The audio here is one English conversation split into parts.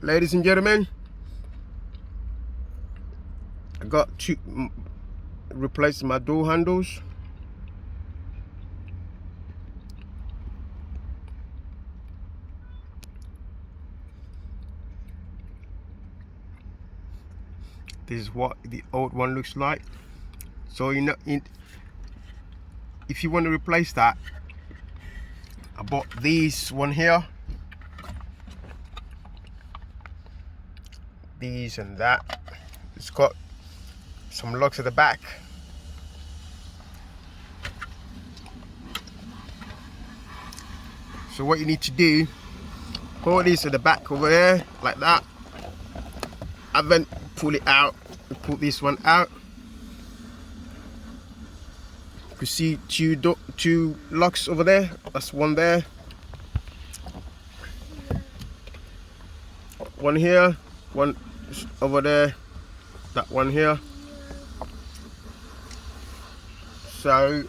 ladies and gentlemen, I got to replace my door handles. This is what the old one looks like. So you know, if you want to replace that, I bought this one here, these and that. It's got some locks at the back. So what you need to do, hold this at the back over there like that, and then pull it out. Pull this one out. You see two locks over there. That's one there, one here, one over there, that one here. So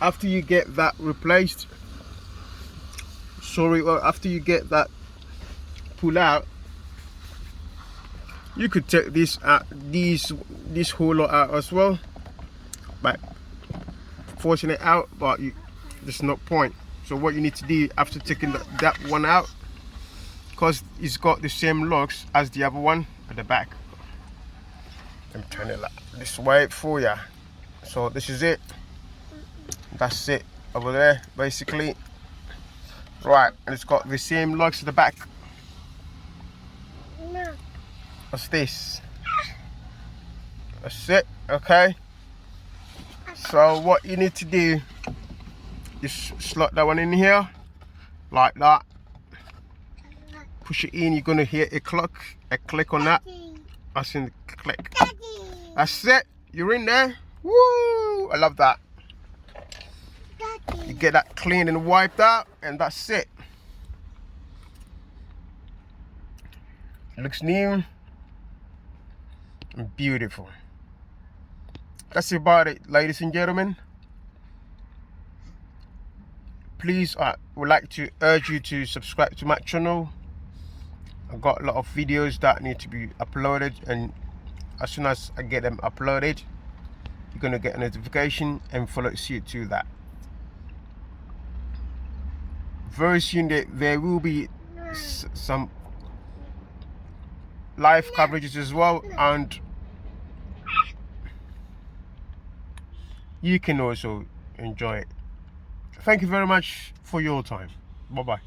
after you get that replaced, after you get that pull out, you could take this out, this whole lot out as well, by forcing it out, but there's no point. So what you need to do after taking that one out, because it's got the same locks as the other one at the back. Let me turn it like this way for you. So this is it. That's it over there, basically. Right, and it's got the same locks at the back. What's this? That's it, okay? So what you need to do, just slot that one in here, like that. Push it in, you're gonna hear a click on that. That's in the click. That's it, you're in there. Woo! I love that. You get that cleaned and wiped out, and that's it. It looks new and beautiful. That's about it, ladies and gentlemen. Please, I would like to urge you to subscribe to my channel. I've got a lot of videos that need to be uploaded, and as soon as I get them uploaded, you're gonna get a notification and follow suit to that. Very soon there will be some live coverages as well, and you can also enjoy it. Thank you very much for your time. Bye bye.